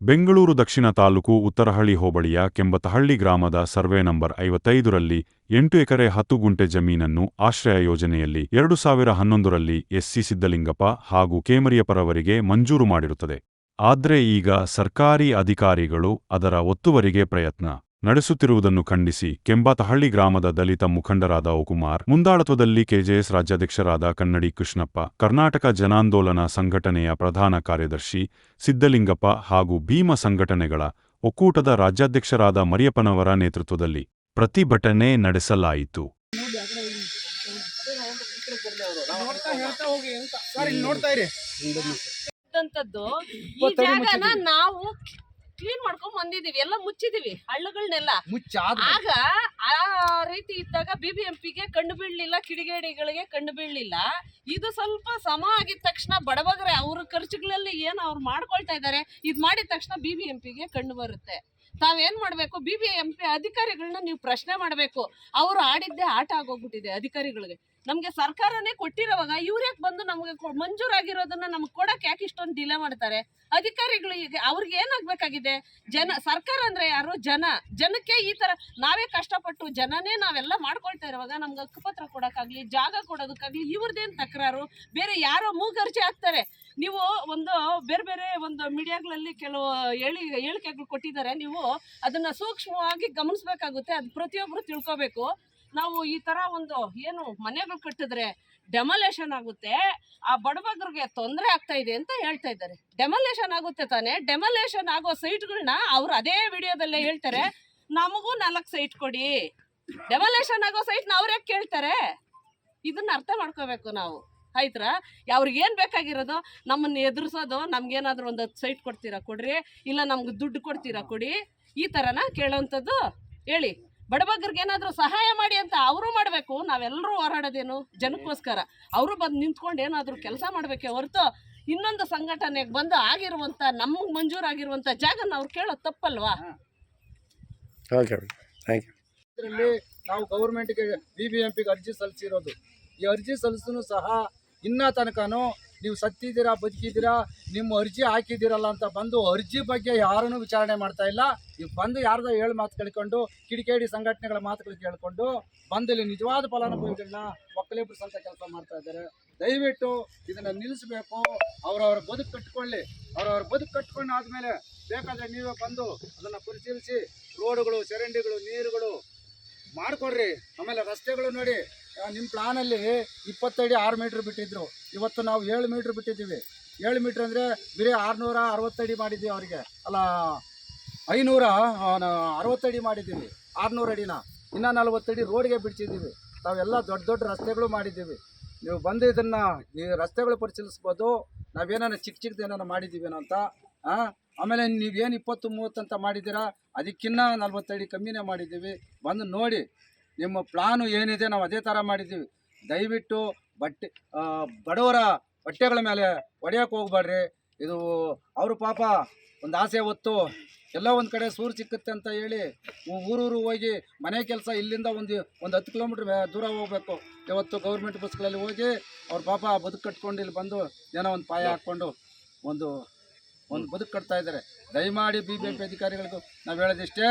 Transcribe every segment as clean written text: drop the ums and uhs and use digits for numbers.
ಬೆಂಗಳೂರು ದಕ್ಷಿಣ ತಾಲೂಕು ಉತ್ತರಹಳ್ಳಿ ಹೋಬಳಿಯ ಕೆಂಬತಹಳ್ಳಿ ಗ್ರಾಮದ survey number 55ರಲ್ಲಿ 8 ಎಕರೆ 10 ಗುಂಟೆ ಜಮೀನನ್ನು ಆಶ್ರಯ ಯೋಜನೆಯಲ್ಲಿ 2011ರಲ್ಲಿ ಎಸ್ಸಿ ಸಿದ್ದಲಿಂಗಪ್ಪ ಹಾಗೂ ಕೇಮರಿಯಪ್ಪರವರಿಗೆ ಮಂಜೂರು ಮಾಡಿರುತ್ತದೆ. ಆದ್ರೆ ಈಗ ಸರ್ಕಾರಿ ಅಧಿಕಾರಿಗಳು ಅದರ ಒತ್ತುವರಿಗೆ ಪ್ರಯತ್ನ ನಡೆಸುತ್ತಿರುವುದನ್ನು ಖಂಡಿಸಿ ಕೆಂಬತಹಳ್ಳಿ ಗ್ರಾಮದ ದಲಿತ ಮುಖಂಡರಾದ ಓಕುಮಾರ್ ಮುಂದಾಳತ್ವದಲ್ಲಿ ಕೆಜೆಎಸ್ ರಾಜ್ಯಾಧ್ಯಕ್ಷರಾದ ಕನ್ನಡಿ ಕೃಷ್ಣಪ್ಪ, ಕರ್ನಾಟಕ ಜನಾಂದೋಲನ ಸಂಘಟನೆಯ ಪ್ರಧಾನ ಕಾರ್ಯದರ್ಶಿ ಸಿದ್ದಲಿಂಗಪ್ಪ ಹಾಗೂ ಭೀಮ ಸಂಘಟನೆಗಳ ಒಕ್ಕೂಟದ ರಾಜ್ಯಾಧ್ಯಕ್ಷರಾದ ಮರಿಯಪ್ಪನವರ ನೇತೃತ್ವದಲ್ಲಿ ಪ್ರತಿಭಟನೆ ನಡೆಸಲಾಯಿತು. ಈ ಜಾಗನ ನಾವು ಕ್ಲೀನ್ ಮಾಡ್ಕೊಂಡ್ ಬಂದಿದೀವಿ, ಎಲ್ಲ ಮುಚ್ಚಿದೀವಿ ಹಳ್ಳಗಳನ್ನೆಲ್ಲ. ಆಗ ಆ ರೀತಿ ಇದ್ದಾಗ BBMPಗೆ ಕಣ್ಣು ಬೀಳ್ಲಿಲ್ಲ, ಕಿಡಿಗೇಡಿಗಳಿಗೆ ಕಣ್ಣು ಬೀಳ್ಲಿಲ್ಲ. ಇದು ಸ್ವಲ್ಪ ಸಮ ಆಗಿದ ತಕ್ಷಣ ಬಡಬಗ್ರೆ ಅವ್ರ ಖರ್ಚುಗಳಲ್ಲಿ ಏನು ಅವ್ರು ಮಾಡ್ಕೊಳ್ತಾ ಇದ್ದಾರೆ, ಇದ್ ಮಾಡಿದ ತಕ್ಷಣ BBMPಗೆ ಕಣ್ಣು ಬರುತ್ತೆ. ತಾವೇನ್ ಮಾಡ್ಬೇಕು, BBMP ಅಧಿಕಾರಿಗಳನ್ನ ನೀವು ಪ್ರಶ್ನೆ ಮಾಡ್ಬೇಕು. ಅವರು ಆಡಿದ್ದೇ ಆಟ ಆಗೋಗ್ಬಿಟ್ಟಿದೆ ಅಧಿಕಾರಿಗಳಿಗೆ. ನಮ್ಗೆ ಸರ್ಕಾರನೇ ಕೊಟ್ಟಿರೋವಾಗ ಇವ್ರ್ಯಾಕೆ ಬಂದು ನಮ್ಗೆ ಮಂಜೂರಾಗಿರೋದನ್ನ ನಮ್ಗೆ ಕೊಡಕ್ ಯಾಕೆ ಇಷ್ಟೊಂದು ಡಿಲೇ ಮಾಡ್ತಾರೆ ಅಧಿಕಾರಿಗಳಿಗೆ? ಅವ್ರಿಗೆ ಏನಾಗ್ಬೇಕಾಗಿದೆ? ಸರ್ಕಾರ ಅಂದ್ರೆ ಯಾರು? ಜನಕ್ಕೆ ಈ ತರ ನಾವೇ ಕಷ್ಟಪಟ್ಟು ಜನನೇ ನಾವೆಲ್ಲ ಮಾಡ್ಕೊಳ್ತಾ ಇರುವಾಗ ನಮ್ಗೆ ಹಕ್ಕುಪತ್ರ ಕೊಡಕ್ಕಾಗ್ಲಿ, ಜಾಗ ಕೊಡೋದಕ್ಕಾಗ್ಲಿ ಇವ್ರದ್ದೇನ್ ತಕರಾರು? ಬೇರೆ ಯಾರೋ ಮೂಗರ್ಜಿ ಆಗ್ತಾರೆ. ನೀವು ಒಂದು ಬೇರೆ ಒಂದು ಮೀಡಿಯಾಗಳಲ್ಲಿ ಕೆಲವು ಹೇಳಿಕೆಗಳು ಕೊಟ್ಟಿದ್ದಾರೆ, ನೀವು ಅದನ್ನ ಸೂಕ್ಷ್ಮವಾಗಿ ಗಮನಿಸಬೇಕಾಗುತ್ತೆ. ಅದು ಪ್ರತಿಯೊಬ್ರು ತಿಳ್ಕೊಬೇಕು. ನಾವು ಈ ತರ ಒಂದು ಏನು ಮನೆಗಳು ಕಟ್ಟಿದ್ರೆ ಡೆಮಾಲೇಷನ್ ಆಗುತ್ತೆ, ಆ ಬಡಬಗ್ರಿಗೆ ತೊಂದರೆ ಆಗ್ತಾ ಇದೆ ಅಂತ ಹೇಳ್ತಾ ಇದ್ದಾರೆ. ಡೆಮಾಲೇಷನ್ ಆಗುತ್ತೆ ತಾನೆ? ಡೆಮಾಲೇಷನ್ ಆಗೋ ಸೈಟ್ಗಳನ್ನ ಅವ್ರು ಅದೇ ವಿಡಿಯೋದಲ್ಲೇ ಹೇಳ್ತಾರೆ, ನಮಗೂ 4 ಸೈಟ್ ಕೊಡಿ. ಡೆಮಾಲೇಷನ್ ಆಗೋ ಸೈಟ್ನ ಅವ್ರು ಯಾಕೆ ಕೇಳ್ತಾರೆ? ಇದನ್ನ ಅರ್ಥ ಮಾಡ್ಕೋಬೇಕು ನಾವು. ಆಯ್ತಾ? ಅವ್ರಿಗೆ ಏನ್ ಬೇಕಾಗಿರೋದು? ನಮ್ಮನ್ನ ಎದುರಿಸೋದು, ನಮ್ಗೇನಾದ್ರೂ ಒಂದು 10 ಸೈಟ್ ಕೊಡ್ತೀರಾ ಕೊಡ್ರಿ, ಇಲ್ಲ ನಮ್ಗೆ ದುಡ್ಡು ಕೊಡ್ತೀರಾ ಕೊಡಿ, ಈ ತರನ ಕೇಳೋವಂಥದ್ದು. ಹೇಳಿ, ಬಡಬಗ್ರಿಗೆ ಏನಾದರೂ ಸಹಾಯ ಮಾಡಿ ಅಂತ ಅವರು ಮಾಡಬೇಕು. ನಾವೆಲ್ಲರೂ ಹೋರಾಡೋದೇನು ಜನಕ್ಕೋಸ್ಕರ. ಅವರು ಬಂದು ನಿಂತ್ಕೊಂಡು ಏನಾದರೂ ಕೆಲಸ ಮಾಡಬೇಕೆ ಹೊರತು ಇನ್ನೊಂದು ಸಂಘಟನೆಗೆ ಬಂದು ಆಗಿರುವಂಥ ನಮಗೆ ಮಂಜೂರಾಗಿರುವಂಥ ಜಾಗನ ಅವ್ರು ಕೇಳೋದು ತಪ್ಪಲ್ವಾ? ಇದರಲ್ಲಿ ನಾವು ಗೌರ್ಮೆಂಟ್ಗೆ BBMPಗೆ ಅರ್ಜಿ ಸಲ್ಲಿಸಿರೋದು. ಈ ಅರ್ಜಿ ಸಲ್ಲಿಸೂ ಸಹ ಇನ್ನ ತನಕನೂ ನೀವು ಸತ್ತಿದ್ದೀರಾ ಬದುಕಿದ್ದೀರಾ, ನಿಮ್ಮ ಅರ್ಜಿ ಹಾಕಿದ್ದೀರಲ್ಲ ಅಂತ ಬಂದು ಅರ್ಜಿ ಬಗ್ಗೆ ಯಾರನ್ನೂ ವಿಚಾರಣೆ ಮಾಡ್ತಾ ಇಲ್ಲ. ಈಗ ಬಂದು ಯಾರ್ದೋ ಹೇಳು ಮಾತು ಕೇಳ್ಕೊಂಡು, ಕಿಡಿಕೇಡಿ ಸಂಘಟನೆಗಳ ಮಾತುಗಳು ಕೇಳಿಕೊಂಡು ಬಂದು ಇಲ್ಲಿ ನಿಜವಾದ ಫಲಾನುಭವಿಗಳನ್ನ ಒಕ್ಕಲಿಬ್ರಿಸಂತ ಕೆಲಸ ಮಾಡ್ತಾ ಇದ್ದಾರೆ. ದಯವಿಟ್ಟು ಇದನ್ನು ನಿಲ್ಲಿಸಬೇಕು. ಅವರವ್ರ ಬದುಕು ಕಟ್ಕೊಳ್ಳಿ. ಅವರವ್ರ ಬದುಕು ಕಟ್ಕೊಂಡು ಆದಮೇಲೆ ಬೇಕಾದರೆ ನೀವೇ ಬಂದು ಅದನ್ನು ಪರಿಶೀಲಿಸಿ ರೋಡುಗಳು, ಚರಂಡಿಗಳು, ನೀರುಗಳು ಮಾಡಿಕೊಡ್ರಿ. ಆಮೇಲೆ ರಸ್ತೆಗಳು ನೋಡಿ, ನಿಮ್ಮ ಪ್ಲಾನಲ್ಲಿ 20 ಅಡಿ 6 ಮೀಟ್ರ್ ಬಿಟ್ಟಿದ್ರು. ಇವತ್ತು ನಾವು 7 ಮೀಟ್ರ್ ಬಿಟ್ಟಿದ್ದೀವಿ. 7 ಮೀಟ್ರ್ ಅಂದರೆ ಬರೀ 660 ಅಡಿ ಮಾಡಿದ್ದೀವಿ ಅವರಿಗೆ, ಅಲ್ಲ 560 ಅಡಿ ಮಾಡಿದ್ದೀವಿ. 600 ಅಡಿನ ಇನ್ನೂ 40 ಅಡಿ ರೋಡ್ಗೆ ಬಿಡಿಸಿದ್ದೀವಿ. ನಾವೆಲ್ಲ ದೊಡ್ಡ ರಸ್ತೆಗಳು ಮಾಡಿದ್ದೀವಿ. ನೀವು ಬಂದು ಇದನ್ನು ಈ ರಸ್ತೆಗಳು ಪರಿಶೀಲಿಸ್ಬೋದು. ನಾವೇನಾರ ಚಿಕ್ಕದೇನಾರ ಮಾಡಿದ್ದೀವೇನೋ ಅಂತ. ಆಮೇಲೆ ನೀವೇನು 20-30 ಅಂತ ಮಾಡಿದ್ದೀರಾ, ಅದಕ್ಕಿನ್ನ 40 ಅಡಿ ಕಮ್ಮಿನೇ ಮಾಡಿದ್ದೀವಿ. ಬಂದು ನೋಡಿ, ನಿಮ್ಮ ಪ್ಲಾನು ಏನಿದೆ ನಾವು ಅದೇ ಥರ ಮಾಡಿದ್ದೀವಿ. ದಯವಿಟ್ಟು ಬಡವರ ಬಟ್ಟೆಗಳ ಮೇಲೆ ಹೊಡೆಯೋಕೆ ಹೋಗ್ಬೇಡ್ರಿ. ಇದು ಅವರು ಪಾಪ ಒಂದು ಆಸೆ ಹೊತ್ತು ಎಲ್ಲ ಒಂದು ಕಡೆ ಸೂರು ಸಿಕ್ಕುತ್ತೆ ಅಂತ ಹೇಳಿ ಊರೂರು ಹೋಗಿ ಮನೆ ಕೆಲಸ ಇಲ್ಲಿಂದ ಒಂದು 10 ಕಿಲೋಮೀಟ್ರ್ ದೂರ ಹೋಗಬೇಕು. ಇವತ್ತು ಗೌರ್ಮೆಂಟ್ ಬಸ್ಗಳಲ್ಲಿ ಹೋಗಿ ಅವ್ರ ಪಾಪ ಬದುಕು ಕಟ್ಕೊಂಡು ಇಲ್ಲಿ ಬಂದು ಏನೋ ಒಂದು ಪಾಯ ಹಾಕ್ಕೊಂಡು ಒಂದು ಬದುಕು ಕಟ್ತಾ ಇದ್ದಾರೆ. ದಯಮಾಡಿ BBMP ಅಧಿಕಾರಿಗಳಿಗೂ ನಾವು ಹೇಳೋದಿಷ್ಟೇ,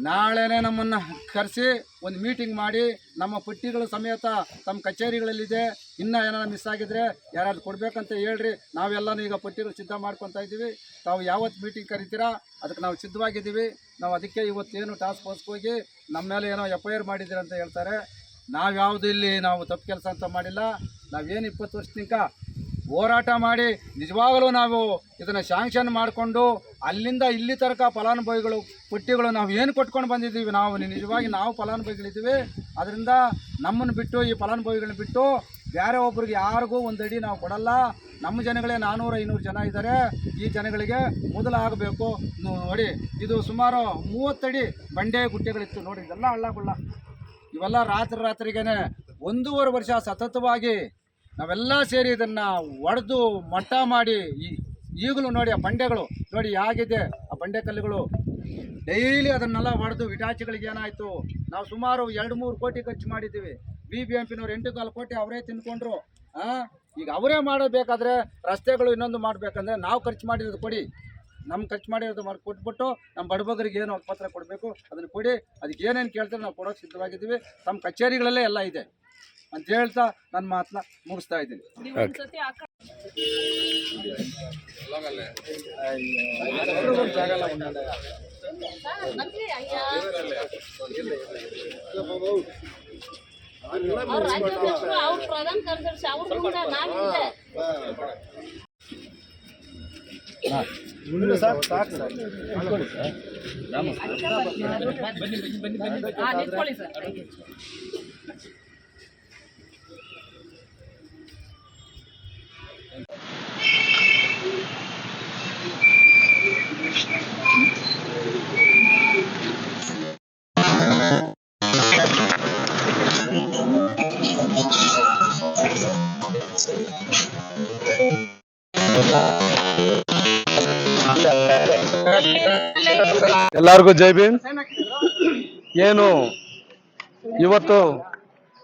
ನಾಳೆನೇ ನಮ್ಮನ್ನು ಕರೆಸಿ ಒಂದು ಮೀಟಿಂಗ್ ಮಾಡಿ ನಮ್ಮ ಪಟ್ಟಿಗಳು ಸಮೇತ ತಮ್ಮ ಕಚೇರಿಗಳಲ್ಲಿದೆ. ಇನ್ನೂ ಏನಾರು ಮಿಸ್ ಆಗಿದ್ರೆ ಯಾರಾದ್ರು ಕೊಡಬೇಕಂತ ಹೇಳ್ರಿ. ನಾವೆಲ್ಲನೂ ಈಗ ಪಟ್ಟಿಗಳು ಸಿದ್ಧ ಮಾಡ್ಕೊತಾ ಇದ್ದೀವಿ. ತಾವು ಯಾವತ್ತು ಮೀಟಿಂಗ್ ಕರಿತೀರಾ ಅದಕ್ಕೆ ನಾವು ಸಿದ್ಧವಾಗಿದ್ದೀವಿ. ನಾವು ಅದಕ್ಕೆ ಇವತ್ತೇನು ಟಾಸ್ಕ್ ಫೋರ್ಸ್ಗೆ ಹೋಗಿ ನಮ್ಮ ಮೇಲೆ ಏನೋ FIR ಮಾಡಿದ್ದೀರ ಅಂತ ಹೇಳ್ತಾರೆ. ನಾವು ಯಾವುದು ಇಲ್ಲಿ ನಾವು ತಪ್ಪು ಕೆಲಸ ಅಂತ ಮಾಡಿಲ್ಲ. ನಾವೇನು 20 ವರ್ಷ ತನಕ ಹೋರಾಟ ಮಾಡಿ ನಿಜವಾಗಲೂ ನಾವು ಇದನ್ನು ಶಾಂಕ್ಷನ್ ಮಾಡಿಕೊಂಡು ಅಲ್ಲಿಂದ ಇಲ್ಲಿ ತನಕ ಫಲಾನುಭವಿಗಳು ಪಟ್ಟಿಗಳು ನಾವು ಏನು ಕೊಟ್ಕೊಂಡು ಬಂದಿದ್ದೀವಿ. ನಿಜವಾಗಿ ನಾವು ಫಲಾನುಭವಿಗಳಿದ್ದೀವಿ. ಅದರಿಂದ ನಮ್ಮನ್ನು ಬಿಟ್ಟು, ಈ ಫಲಾನುಭವಿಗಳನ್ನ ಬಿಟ್ಟು ಬೇರೆ ಒಬ್ರಿಗೆ ಯಾರಿಗೂ 1 ಅಡಿ ನಾವು ಕೊಡಲ್ಲ. ನಮ್ಮ ಜನಗಳೇ 400-500 ಜನ ಇದ್ದಾರೆ. ಈ ಜನಗಳಿಗೆ ಮೊದಲಾಗಬೇಕು. ನೋಡಿ, ಇದು ಸುಮಾರು 30 ಅಡಿ ಬಂಡೆ ಗುಡ್ಡೆಗಳಿತ್ತು ನೋಡಿ. ಇದೆಲ್ಲ ಹಳ್ಳಗುಳ್ಳ. ಇವೆಲ್ಲ ರಾತ್ರಿಗೇ 1.5 ವರ್ಷ ಸತತವಾಗಿ ನಾವೆಲ್ಲ ಸೇರಿ ಇದನ್ನು ಒಡೆದು ಮಟ್ಟ ಮಾಡಿ ಈಗಲೂ ನೋಡಿ ಆ ಬಂಡೆಗಳು ನೋಡಿ ಹೇಗಿದೆ. ಆ ಬಂಡೆ ಕಲ್ಲುಗಳು ಡೈಲಿ ಅದನ್ನೆಲ್ಲ ಹೊಡೆದು ವಿಟಾಚಿಗಳಿಗೆ ಏನಾಯಿತು. ನಾವು ಸುಮಾರು 2-3 ಕೋಟಿ ಖರ್ಚು ಮಾಡಿದ್ದೀವಿ. BBMPನವ್ರು 8-4 ಕೋಟಿ ಅವರೇ ತಿನ್ಕೊಂಡ್ರು. ಈಗ ಅವರೇ ಮಾಡಬೇಕಾದ್ರೆ ರಸ್ತೆಗಳು ಇನ್ನೊಂದು ಮಾಡಬೇಕಂದ್ರೆ ನಾವು ಖರ್ಚು ಮಾಡಿರೋದು ಕೊಡಿ. ನಮ್ಮ ಖರ್ಚು ಮಾಡಿರೋದು ಮಾಡಿ ಕೊಟ್ಬಿಟ್ಟು ನಮ್ಮ ಬಡಬಗರಿಗೆ ಏನು ಹಕ್ಕುಪತ್ರ ಕೊಡಬೇಕು ಅದನ್ನು ಕೊಡಿ. ಅದಕ್ಕೆ ಏನೇನು ಕೇಳ್ತಾರೆ ನಾವು ಕೊಡೋಕೆ ಸಿದ್ಧವಾಗಿದ್ದೀವಿ. ತಮ್ಮ ಕಚೇರಿಗಳಲ್ಲೇ ಎಲ್ಲ ಇದೆ ಅಂತ ಹೇಳ್ತಾ ನನ್ನ ಮಾತನ್ನ ಮುಗಿಸ್ತಾ ಇದ್ದೀನಿ. ನೀವು ಒಂದ್ಸತಿ ಅವ್ರ ರಾಜ್ಯಾಧ್ಯಕ್ಷರು, ಅವ್ರ ಪ್ರಧಾನ ಕಾರ್ಯದರ್ಶಿ, ಅವ್ರ ಮುಂದೆ ನಾವಿದೆ. ನಿಂತ್ಕೊಳ್ಳಿ ಸರ್. ಎಲ್ಲರಿಗೂ ಜೈ ಭೀಮ್. ಏನು ಇವತ್ತು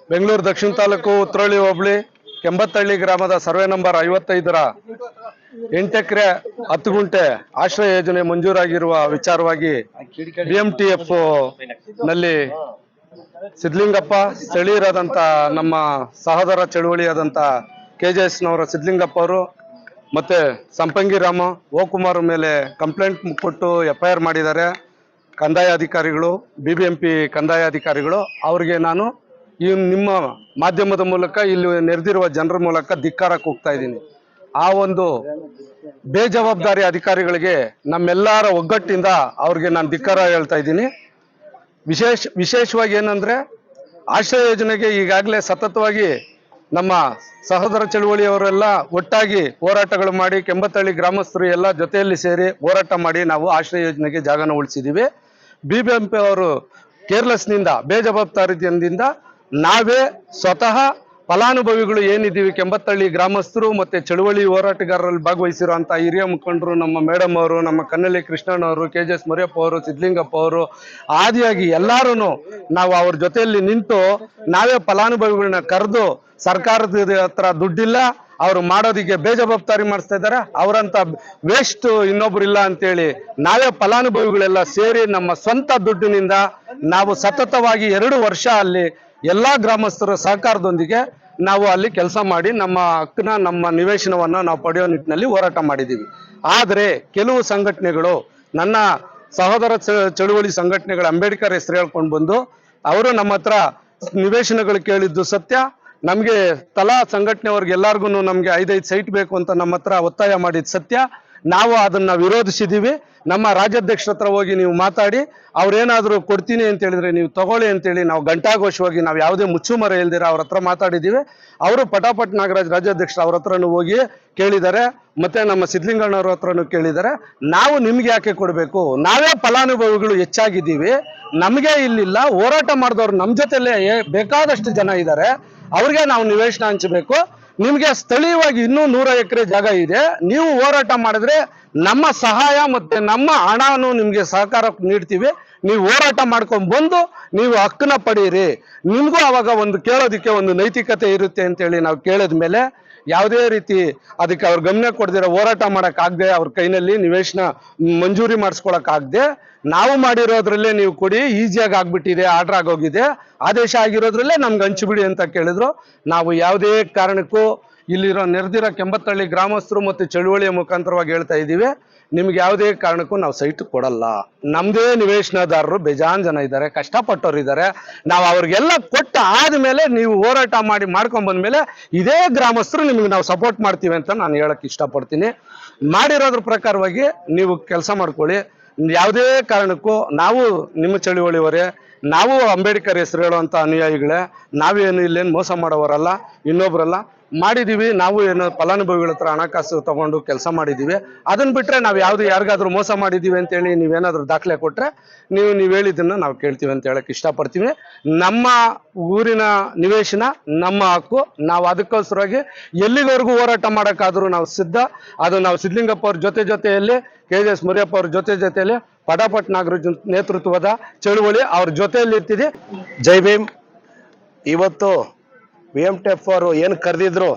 ಬೆಂಗಳೂರು ದಕ್ಷಿಣ ತಾಲೂಕು ಉತ್ರಳ್ಳಿ ಹೋಬಳಿ ಕೆಂಬತ್ತಹಳ್ಳಿ ಗ್ರಾಮದ ಸರ್ವೆ ನಂಬರ್ 55ರ 8 ಎಕರೆ 10 ಗುಂಟೆ ಆಶ್ರಯ ಯೋಜನೆ ಮಂಜೂರಾಗಿರುವ ವಿಚಾರವಾಗಿ BMTF ನಲ್ಲಿ ಸಿದ್ಧಲಿಂಗಪ್ಪ, ಸ್ಥಳೀಯರಾದಂಥ ನಮ್ಮ ಸಹೋದರ ಚಳುವಳಿಯಾದಂಥ KJSನವರ ಸಿದ್ಧಲಿಂಗಪ್ಪ ಅವರು ಮತ್ತೆ ಸಂಪಂಗಿ ರಾಮ ಓಕುಮಾರ್ ಮೇಲೆ ಕಂಪ್ಲೇಂಟ್ ಕೊಟ್ಟು FIR ಮಾಡಿದ್ದಾರೆ ಕಂದಾಯ ಅಧಿಕಾರಿಗಳು, BBMP ಕಂದಾಯ ಅಧಿಕಾರಿಗಳು. ಅವರಿಗೆ ನಾನು ಈ ನಿಮ್ಮ ಮಾಧ್ಯಮದ ಮೂಲಕ ಇಲ್ಲಿ ನೆರೆದಿರುವ ಜನರ ಮೂಲಕ ಧಿಕ್ಕಾರಕ್ಕೆ ಹೋಗ್ತಾ ಇದ್ದೀನಿ. ಆ ಒಂದು ಬೇಜವಾಬ್ದಾರಿ ಅಧಿಕಾರಿಗಳಿಗೆ ನಮ್ಮೆಲ್ಲರ ಒಗ್ಗಟ್ಟಿಂದ ಅವ್ರಿಗೆ ನಾನು ಧಿಕ್ಕಾರ ಹೇಳ್ತಾ ಇದ್ದೀನಿ. ವಿಶೇಷವಾಗಿ ಏನಂದ್ರೆ ಆಶ್ರಯ ಯೋಜನೆಗೆ ಈಗಾಗಲೇ ಸತತವಾಗಿ ನಮ್ಮ ಸಹೋದರ ಚಳುವಳಿಯವರೆಲ್ಲ ಒಟ್ಟಾಗಿ ಹೋರಾಟಗಳು ಮಾಡಿ ಕೆಂಬತ್ತಹಳ್ಳಿ ಗ್ರಾಮಸ್ಥರು ಎಲ್ಲ ಜೊತೆಯಲ್ಲಿ ಸೇರಿ ಹೋರಾಟ ಮಾಡಿ ನಾವು ಆಶ್ರಯ ಯೋಜನೆಗೆ ಜಾಗನ ಉಳಿಸಿದ್ದೀವಿ. BBMP ಅವರು ಕೇರ್ಲೆಸ್ನಿಂದ, ಬೇಜವಾಬ್ದಾರಿಯಿಂದ ನಾವೇ ಸ್ವತಃ ಫಲಾನುಭವಿಗಳು ಏನಿದ್ದೀವಿ ಕೆಂಬತ್ತಹಳ್ಳಿ ಗ್ರಾಮಸ್ಥರು ಮತ್ತೆ ಚಳುವಳಿ ಹೋರಾಟಗಾರರಲ್ಲಿ ಭಾಗವಹಿಸಿರುವಂಥ ಹಿರಿಯ ಮುಖಂಡರು, ನಮ್ಮ ಮೇಡಮ್ ಅವರು, ನಮ್ಮ ಕನ್ನಳ್ಳಿ ಕೃಷ್ಣಣ್ಣವರು, KJS ಮರಿಯಪ್ಪ ಅವರು, ಸಿದ್ಧಲಿಂಗಪ್ಪ ಅವರು, ಆದಿಯಾಗಿ ಎಲ್ಲರೂ ನಾವು ಅವ್ರ ಜೊತೆಯಲ್ಲಿ ನಿಂತು ನಾವೇ ಫಲಾನುಭವಿಗಳನ್ನ ಕರೆದು ಸರ್ಕಾರದ ಹತ್ರ ದುಡ್ಡಿಲ್ಲ, ಅವರು ಮಾಡೋದಿಕ್ಕೆ ಬೇಜವಾಬ್ದಾರಿ ಮಾಡಿಸ್ತಾ ಇದ್ದಾರೆ, ಅವರಂತ ವೇಸ್ಟ್ ಇನ್ನೊಬ್ರು ಇಲ್ಲ ಅಂತೇಳಿ ನಾವೇ ಫಲಾನುಭವಿಗಳೆಲ್ಲ ಸೇರಿ ನಮ್ಮ ಸ್ವಂತ ದುಡ್ಡಿನಿಂದ ನಾವು ಸತತವಾಗಿ 2 ವರ್ಷ ಅಲ್ಲಿ ಎಲ್ಲಾ ಗ್ರಾಮಸ್ಥರ ಸಹಕಾರದೊಂದಿಗೆ ನಾವು ಅಲ್ಲಿ ಕೆಲಸ ಮಾಡಿ ನಮ್ಮ ಹಕ್ಕನ್ನ, ನಮ್ಮ ನಿವೇಶನವನ್ನು ನಾವು ಪಡೆಯೋ ನಿಟ್ಟಿನಲ್ಲಿ ಹೋರಾಟ ಮಾಡಿದ್ದೀವಿ. ಆದರೆ ಕೆಲವು ಸಂಘಟನೆಗಳು, ನನ್ನ ಸಹೋದರ ಚಳುವಳಿ ಸಂಘಟನೆಗಳ ಅಂಬೇಡ್ಕರ್ ಹೆಸರು ಹೇಳ್ಕೊಂಡು ಬಂದು ಅವರು ನಮ್ಮ ಹತ್ರ ನಿವೇಶನಗಳು ಕೇಳಿದ್ದು ಸತ್ಯ. ನಮಗೆ ತಲಾ ಸಂಘಟನೆಯವ್ರಿಗೆ ಎಲ್ಲಾರ್ಗು ನಮಗೆ 5 ಸೈಟ್ ಬೇಕು ಅಂತ ನಮ್ಮ ಹತ್ರ ಒತ್ತಾಯ ಮಾಡಿದ ಸತ್ಯ. ನಾವು ಅದನ್ನ ವಿರೋಧಿಸಿದ್ದೀವಿ. ನಮ್ಮ ರಾಜ್ಯಾಧ್ಯಕ್ಷರ ಹತ್ರ ಹೋಗಿ ನೀವು ಮಾತಾಡಿ, ಅವ್ರೇನಾದರೂ ಕೊಡ್ತೀನಿ ಅಂತ ಹೇಳಿದ್ರೆ ನೀವು ತಗೊಳ್ಳಿ ಅಂತೇಳಿ ನಾವು ಘಂಟಾಘೋಷವಾಗಿ ನಾವು ಯಾವುದೇ ಮುಚ್ಚುಮರೆ ಇಲ್ದಿರ ಅವ್ರ ಹತ್ರ ಮಾತಾಡಿದ್ದೀವಿ. ಅವರು ಪಟಾಪಟ್ ನಾಗರಾಜ್ ರಾಜ್ಯಾಧ್ಯಕ್ಷರು ಅವ್ರ ಹತ್ರನೂ ಹೋಗಿ ಕೇಳಿದ್ದಾರೆ, ಮತ್ತೆ ನಮ್ಮ ಸಿದ್ಧಲಿಂಗಣ್ಣವ್ರ ಹತ್ರನೂ ಕೇಳಿದ್ದಾರೆ. ನಾವು ನಿಮ್ಗೆ ಯಾಕೆ ಕೊಡಬೇಕು, ನಾವೇ ಫಲಾನುಭವಿಗಳು ಹೆಚ್ಚಾಗಿದ್ದೀವಿ, ನಮಗೆ ಇಲ್ಲಿಲ್ಲ. ಹೋರಾಟ ಮಾಡಿದವ್ರು ನಮ್ಮ ಜೊತೆಲೇ ಬೇಕಾದಷ್ಟು ಜನ ಇದ್ದಾರೆ, ಅವ್ರಿಗೆ ನಾವು ನಿವೇಶನ ಹಂಚಬೇಕು. ನಿಮ್ಗೆ ಸ್ಥಳೀಯವಾಗಿ ಇನ್ನೂ 100 ಎಕರೆ ಜಾಗ ಇದೆ, ನೀವು ಹೋರಾಟ ಮಾಡಿದ್ರೆ ನಮ್ಮ ಸಹಾಯ ಮತ್ತೆ ನಮ್ಮ ಹಣನು ನಿಮ್ಗೆ ಸಹಕಾರ ನೀಡ್ತೀವಿ. ನೀವು ಹೋರಾಟ ಮಾಡ್ಕೊಂಡ್ ಬಂದು ನೀವು ಹಕ್ಕನ್ನ ಪಡೀರಿ, ನಿಮ್ಗೂ ಅವಾಗ ಒಂದು ಕೇಳೋದಿಕ್ಕೆ ಒಂದು ನೈತಿಕತೆ ಇರುತ್ತೆ ಅಂತೇಳಿ ನಾವು ಕೇಳಿದ ಮೇಲೆ ಯಾವುದೇ ರೀತಿ ಅದಕ್ಕೆ ಅವ್ರ ಗಮನ ಕೊಡದಿರೋ ಹೋರಾಟ ಮಾಡಕ್ಕಾಗದೆ, ಅವ್ರ ಕೈನಲ್ಲಿ ನಿವೇಶನ ಮಂಜೂರಿ ಮಾಡಿಸ್ಕೊಳಕ್ಕಾಗದೆ, ನಾವು ಮಾಡಿರೋದ್ರಲ್ಲೇ ನೀವು ಕೊಡಿ, ಈಸಿಯಾಗಿ ಆಗ್ಬಿಟ್ಟಿದೆ, ಆರ್ಡರ್ ಆಗೋಗಿದೆ, ಆದೇಶ ಆಗಿರೋದ್ರಲ್ಲೇ ನಮ್ಗೆ ಹಂಚಿಬಿಡಿ ಅಂತ ಕೇಳಿದ್ರು. ನಾವು ಯಾವುದೇ ಕಾರಣಕ್ಕೂ ಇಲ್ಲಿರೋ ನೆರೆದಿರೋ ಕೆಂಬತ್ತಹಳ್ಳಿ ಗ್ರಾಮಸ್ಥರು ಮತ್ತು ಚಳುವಳಿಯ ಮುಖಾಂತರವಾಗಿ ಹೇಳ್ತಾ ಇದ್ದೀವಿ, ನಿಮ್ಗೆ ಯಾವುದೇ ಕಾರಣಕ್ಕೂ ನಾವು ಸೈಟ್ ಕೊಡಲ್ಲ. ನಮ್ದೇ ನಿವೇಶನದಾರರು ಬೇಜಾನ್ ಜನ ಇದ್ದಾರೆ, ಕಷ್ಟಪಟ್ಟವ್ರು ಇದ್ದಾರೆ. ನಾವು ಅವ್ರಿಗೆಲ್ಲ ಕೊಟ್ಟ ಆದ್ಮೇಲೆ ನೀವು ಹೋರಾಟ ಮಾಡ್ಕೊಂಡ್ ಬಂದ್ಮೇಲೆ ಇದೇ ಗ್ರಾಮಸ್ಥರು ನಿಮ್ಗೆ ನಾವು ಸಪೋರ್ಟ್ ಮಾಡ್ತೀವಿ ಅಂತ ನಾನು ಹೇಳಕ್ ಇಷ್ಟಪಡ್ತೀನಿ. ಮಾಡಿರೋದ್ರ ಪ್ರಕಾರವಾಗಿ ನೀವು ಕೆಲಸ ಮಾಡ್ಕೊಳ್ಳಿ. ಯಾವುದೇ ಕಾರಣಕ್ಕೂ ನಾವು ನಿಮ್ಮ ಚಳುವಳಿಯವರೇ, ನಾವು ಅಂಬೇಡ್ಕರ್ ಹೆಸರು ಹೇಳುವಂಥ ಅನುಯಾಯಿಗಳೇ, ನಾವೇನು ಇಲ್ಲೇನು ಮೋಸ ಮಾಡೋವರಲ್ಲ, ಇನ್ನೊಬ್ರಲ್ಲ. ಮಾಡಿದ್ದೀವಿ, ನಾವು ಏನು ಫಲಾನುಭವಿಗಳ ಹತ್ರ ಹಣಕಾಸು ತಗೊಂಡು ಕೆಲಸ ಮಾಡಿದ್ದೀವಿ. ಅದನ್ನ ಬಿಟ್ಟರೆ ನಾವು ಯಾರಿಗಾದ್ರೂ ಮೋಸ ಮಾಡಿದ್ದೀವಿ ಅಂತೇಳಿ ನೀವೇನಾದ್ರೂ ದಾಖಲೆ ಕೊಟ್ಟರೆ ನೀವು ಹೇಳಿದ್ದನ್ನು ನಾವು ಕೇಳ್ತೀವಿ ಅಂತ ಹೇಳಕ್ಕೆ ಇಷ್ಟಪಡ್ತೀವಿ. ನಮ್ಮ ಊರಿನ ನಿವೇಶನ ನಮ್ಮ ಹಕ್ಕು, ನಾವು ಅದಕ್ಕೋಸ್ಕರವಾಗಿ ಎಲ್ಲಿವರೆಗೂ ಹೋರಾಟ ಮಾಡೋಕ್ಕಾದ್ರೂ ನಾವು ಸಿದ್ಧ. ಅದು ನಾವು ಸಿದ್ಧಲಿಂಗಪ್ಪ ಅವ್ರ ಜೊತೆಯಲ್ಲಿ, KJS ಮರಿಯಪ್ಪ ಅವ್ರ ಜೊತೆಯಲ್ಲಿ, ಪಟಾಪಟ್ ನಾಗರಾಜ್ ನೇತೃತ್ವದ ಚಳುವಳಿ ಅವ್ರ ಜೊತೆಯಲ್ಲಿ ಇರ್ತಿದೆ. ಜೈ ಭೀಮ್. ಇವತ್ತು BMTF ಅವರು ಏನು ಕರೆದಿದ್ರು,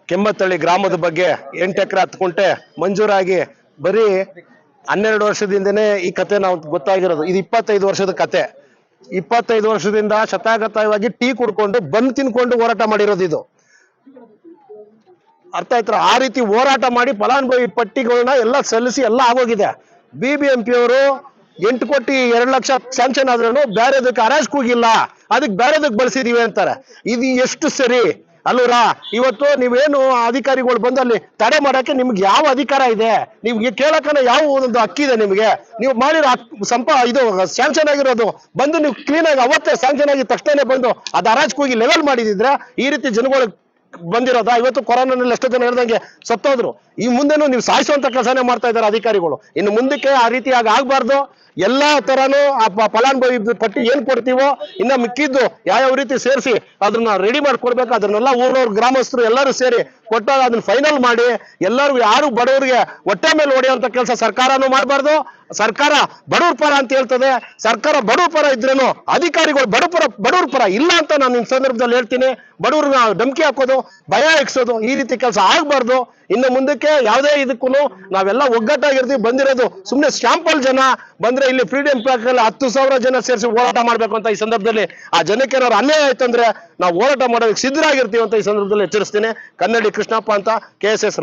ಕೆಂಬತ್ತಹಳ್ಳಿ ಗ್ರಾಮದ ಬಗ್ಗೆ 8 ಎಕರೆ 10 ಗುಂಟೆ ಮಂಜೂರಾಗಿ ಬರೀ 12 ವರ್ಷದಿಂದನೇ ಈ ಕತೆ ನಾವು ಗೊತ್ತಾಗಿರೋದು. ಇದು 25 ವರ್ಷದ ಕತೆ. 25 ವರ್ಷದಿಂದ ಶತಾಗತವಾಗಿ ಟೀ ಕುಡ್ಕೊಂಡು ಬಂದ್ ತಿನ್ಕೊಂಡು ಹೋರಾಟ ಮಾಡಿರೋದು ಇದು. ಅರ್ಥ ಆಯ್ತಾ? ಆ ರೀತಿ ಹೋರಾಟ ಮಾಡಿ ಫಲಾನುಭವಿ ಪಟ್ಟಿಗಳನ್ನ ಎಲ್ಲ ಸಲ್ಲಿಸಿ ಎಲ್ಲ ಆಗೋಗಿದೆ. BBMP ಅವರು 8 ಕೋಟಿ 2 ಲಕ್ಷ ಸ್ಯಾಂಕ್ಷನ್ ಆದ್ರೂ ಬೇರೆದಕ್ಕೆ ಹರಾಜ್ ಕೂಗಿಲ್ಲ, ಅದಕ್ಕೆ ಬೇರೆದಕ್ಕೆ ಬಳಸಿದೀವಿ ಅಂತಾರೆ. ಇದು ಎಷ್ಟು ಸರಿ ಅಲ್ಲೂರಾ? ಇವತ್ತು ನೀವೇನು ಅಧಿಕಾರಿಗಳು ಬಂದು ಅಲ್ಲಿ ತಡೆ ಮಾಡಕ್ಕೆ ನಿಮ್ಗೆ ಯಾವ ಅಧಿಕಾರ ಇದೆ? ನಿಮ್ಗೆ ಕೇಳಕ್ಕನ ಯಾವ ಒಂದು ಹಕ್ಕಿದೆ ನಿಮ್ಗೆ? ನೀವು ಮಾಡಿರೋ ಇದು ಸ್ಯಾಂಕ್ಷನ್ ಆಗಿರೋದು ಬಂದು ನೀವು ಕ್ಲೀನ್ ಆಗಿ ಅವತ್ತೇ ಸ್ಯಾಂಕ್ಷನ್ ಆಗಿದ ತಕ್ಷಣ ಬಂದು ಅದು ಹರಾಜ್ ಕೂಗಿ ಲೆವೆಲ್ ಮಾಡಿದಿದ್ರೆ ಈ ರೀತಿ ಜನಗಳು ಬಂದಿರೋದ? ಇವತ್ತು ಕೊರೋನಾನಲ್ಲಿ ಎಷ್ಟೋ ಜನ ಹೇಳ್ದಂಗೆ ಸತ್ತೋದ್ರು. ಈ ಮುಂದೆನೂ ನೀವು ಸಾಯಿಸುವಂತ ಕೆಲಸನೇ ಮಾಡ್ತಾ ಇದ್ದಾರೆ ಅಧಿಕಾರಿಗಳು. ಇನ್ನು ಮುಂದಕ್ಕೆ ಆ ರೀತಿಯಾಗಿ ಆಗ್ಬಾರ್ದು. ಎಲ್ಲಾ ತರಾನು ಆ ಫಲಾನುಭವಿ ಪಟ್ಟಿ ಏನ್ ಕೊಡ್ತೀವೋ ಇನ್ನ ಮಿಕ್ಕಿದ್ದು ಯಾವ ರೀತಿ ಸೇರಿಸಿ ಅದನ್ನ ರೆಡಿ ಮಾಡ್ಕೊಡ್ಬೇಕು. ಅದನ್ನೆಲ್ಲ ಊರವ್ರ ಗ್ರಾಮಸ್ಥರು ಎಲ್ಲರೂ ಸೇರಿ ಕೊಟ್ಟಾಗ ಅದನ್ನ ಫೈನಲ್ ಮಾಡಿ ಎಲ್ಲರೂ ಯಾರು ಬಡವರಿಗೆ ಹೊಟ್ಟೆ ಮೇಲೆ ಹೊಡೆಯುವಂತ ಕೆಲಸ ಸರ್ಕಾರನೂ ಮಾಡಬಾರ್ದು. ಸರ್ಕಾರ ಬಡವ್ರ ಪರ ಅಂತ ಹೇಳ್ತದೆ. ಸರ್ಕಾರ ಬಡವ್ರ ಪರ ಇದ್ರೇನು ಅಧಿಕಾರಿಗಳು ಬಡವ್ರ ಪರ ಇಲ್ಲ ಅಂತ ನಾನು ಈ ಸಂದರ್ಭದಲ್ಲಿ ಹೇಳ್ತೀನಿ. ಬಡವ್ರನ್ನ ಧಮಕಿ ಹಾಕೋದು, ಭಯ ಇಕ್ಸೋದು ಈ ರೀತಿ ಕೆಲಸ ಆಗ್ಬಾರ್ದು. ಇನ್ನು ಮುಂದಕ್ಕೆ ಯಾವುದೇ ಇದಕ್ಕೂ ನಾವೆಲ್ಲ ಒಗ್ಗಟ್ಟಾಗಿರ್ತೀವಿ. ಬಂದಿರೋದು ಸುಮ್ಮನೆ ಸ್ಯಾಂಪಲ್ ಜನ ಬಂದ್ರೆ ಇಲ್ಲಿ ಫ್ರೀಡಂ ಪಾರ್ಕ್ ಅಲ್ಲಿ 10,000 ಜನ ಸೇರಿಸಿ ಹೋರಾಟ ಮಾಡ್ಬೇಕು ಅಂತ ಈ ಸಂದರ್ಭದಲ್ಲಿ ಆ ಜನಕ್ಕೆ ಏನಾದ್ರು ಅನ್ಯಾಯ ಆಯ್ತಂದ್ರೆ ನಾವು ಹೋರಾಟ ಮಾಡೋದಕ್ಕೆ ಸಿದ್ಧರಾಗಿರ್ತೀವಿ ಅಂತ ಈ ಸಂದರ್ಭದಲ್ಲಿ ಎಚ್ಚರಿಸ್ತೀನಿ. ಕನ್ನಡಿ ಕೃಷ್ಣಪ್ಪ ಅಂತ, KSS.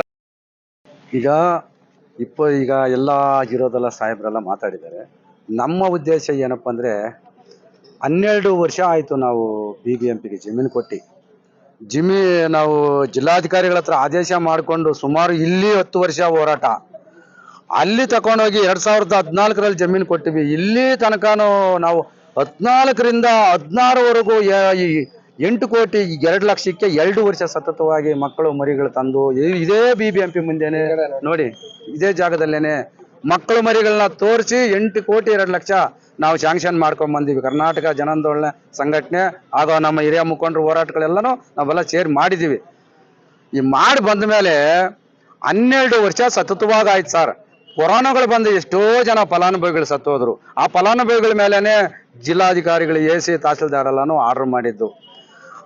ಈಗ ಎಲ್ಲ ಇರೋದೆಲ್ಲ ಸಾಹೇಬ್ರೆಲ್ಲ ಮಾತಾಡಿದ್ದಾರೆ. ನಮ್ಮ ಉದ್ದೇಶ ಏನಪ್ಪ ಅಂದರೆ 12 ವರ್ಷ ಆಯಿತು ನಾವು BBMPಗೆ ಜಮೀನು ಕೊಟ್ಟು ನಾವು ಜಿಲ್ಲಾಧಿಕಾರಿಗಳ ಹತ್ರ ಆದೇಶ ಮಾಡಿಕೊಂಡು ಸುಮಾರು ಇಲ್ಲಿ 10 ವರ್ಷ ಹೋರಾಟ. ಅಲ್ಲಿ ತಗೊಂಡೋಗಿ 2014ರಲ್ಲಿ ಜಮೀನು ಕೊಟ್ಟಿವಿ. ಇಲ್ಲಿ ತನಕನೂ ನಾವು 14ರಿಂದ 16ವರೆಗೂ 8 ಕೋಟಿ 2 ಲಕ್ಷಕ್ಕೆ 2 ವರ್ಷ ಸತತವಾಗಿ ಮಕ್ಕಳು ಮರಿಗಳು ತಂದು ಇದೇ BBMP ಮುಂದೆನೆ ನೋಡಿ ಇದೇ ಜಾಗದಲ್ಲೇನೆ ಮಕ್ಕಳು ಮರಿಗಳನ್ನ ತೋರಿಸಿ 8 ಕೋಟಿ 2 ಲಕ್ಷ ನಾವು ಶಾಂಕ್ಷನ್ ಮಾಡ್ಕೊಂಡ್ ಬಂದೀವಿ. ಕರ್ನಾಟಕ ಜನಾಂದೋಲನ ಸಂಘಟನೆ ಆಗೋ ನಮ್ಮ ಹಿರಿಯ ಮುಖಂಡರು ಹೋರಾಟಗಳೆಲ್ಲನೂ ನಾವೆಲ್ಲ ಸೇರಿ ಮಾಡಿದೀವಿ. ಈ ಮಾಡಿ ಬಂದ ಮೇಲೆ 12 ವರ್ಷ ಸತತವಾಗಿ ಆಯ್ತು ಸರ್. ಕೊರೋನಾಗಳು ಬಂದು ಎಷ್ಟೋ ಜನ ಫಲಾನುಭವಿಗಳು ಸತ್ತೋದ್ರು. ಆ ಫಲಾನುಭವಿಗಳ ಮೇಲೇನೆ ಜಿಲ್ಲಾಧಿಕಾರಿಗಳು AC ತಹಸೀಲ್ದಾರ್ ಎಲ್ಲಾನು ಆರ್ಡರ್ ಮಾಡಿದ್ದು.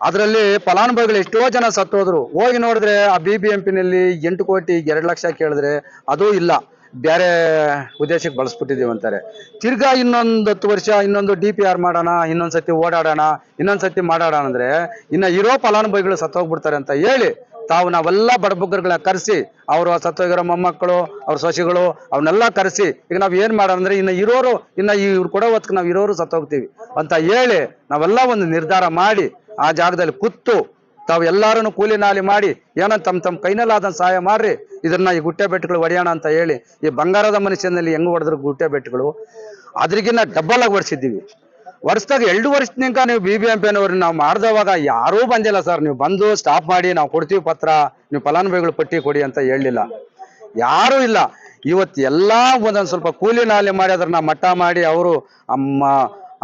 ಅದರಲ್ಲಿ ಫಲಾನುಭವಿಗಳು ಎಷ್ಟೋ ಜನ ಸತ್ತೋದ್ರು. ಹೋಗಿ ನೋಡಿದ್ರೆ ಆ BBMPನಲ್ಲಿ 8 ಕೋಟಿ 2 ಲಕ್ಷ ಕೇಳಿದ್ರೆ ಅದೂ ಇಲ್ಲ, ಬೇರೆ ಉದ್ದೇಶಕ್ಕೆ ಬಳಸ್ಬಿಟ್ಟಿದೀವಿ ಅಂತಾರೆ. ತಿರ್ಗಾ ಇನ್ನೊಂದು 10 ವರ್ಷ ಇನ್ನೊಂದು DPR ಮಾಡೋಣ, ಇನ್ನೊಂದ್ಸತಿ ಓಡಾಡೋಣ, ಇನ್ನೊಂದ್ಸತಿ ಮಾಡಾಡೋಣ ಅಂದ್ರೆ ಇನ್ನ ಇರೋ ಫಲಾನುಭವಿಗಳು ಸತ್ತೋಗ್ಬಿಡ್ತಾರೆ ಅಂತ ಹೇಳಿ ನಾವೆಲ್ಲ ಬಡಬಗ್ಗರುಗಳನ್ನ ಕರೆಸಿ ಅವರು ಸತ್ತೋಗಿರೋ ಮೊಮ್ಮಕ್ಕಳು ಅವ್ರ ಸೊಸೆಗಳು ಅವನ್ನೆಲ್ಲ ಕರೆಸಿ ಈಗ ನಾವ್ ಏನ್ ಮಾಡೋಣ ಅಂದ್ರೆ ಇನ್ನು ಇರೋರು ಇವ್ರು ಕೊಡೋ ಹೊತ್ತಿಗೆ ನಾವು ಇರೋರು ಸತ್ತೋಗ್ತೀವಿ ಅಂತ ಹೇಳಿ ನಾವೆಲ್ಲ ಒಂದು ನಿರ್ಧಾರ ಮಾಡಿ ಆ ಜಾಗದಲ್ಲಿ ಕೂತು ಎಲ್ಲಾರನ್ನು ಕೂಲಿ ನಾಲಿ ಮಾಡಿ ಏನಂತ ತಮ್ಮ ಕೈನಲ್ಲಾದ ಸಹಾಯ ಮಾಡ್ರಿ, ಇದನ್ನ ಈ ಗುಟ್ಟೆ ಬೆಟ್ಟಗಳು ಹೊಡೆಯೋಣ ಅಂತ ಹೇಳಿ ಈ ಬಂಗಾರದ ಮನುಷ್ಯನಲ್ಲಿ ಹೆಂಗ್ ಹೊಡೆದ್ರು ಗುಟ್ಟೆ ಬೆಟ್ಟಗಳು ಅದ್ರಿಗಿನ್ನ ಡಬ್ಬಲ್ ಆಗಿ ಹೊಡ್ಸಿದ್ದೀವಿ. ವರ್ಷದಾಗ 2 ವರ್ಷದಿಂದ ನೀವು BBMPನವ್ರು ನಾವು ಮಾಡ್ದವಾಗ ಯಾರೂ ಬಂದಿಲ್ಲ ಸರ್. ನೀವು ಬಂದು ಸ್ಟಾಪ್ ಮಾಡಿ ನಾವು ಕೊಡ್ತೀವಿ ಪತ್ರ, ನೀವು ಫಲಾನುಭವಿಗಳು ಪಟ್ಟಿ ಕೊಡಿ ಅಂತ ಹೇಳಲಿಲ್ಲ, ಯಾರೂ ಇಲ್ಲ. ಇವತ್ತು ಎಲ್ಲಾ ಒಂದೊಂದು ಸ್ವಲ್ಪ ಕೂಲಿ ನಾಲಿ ಮಾಡಿ ಅದನ್ನ ಮಟ್ಟ ಮಾಡಿ ಅವರು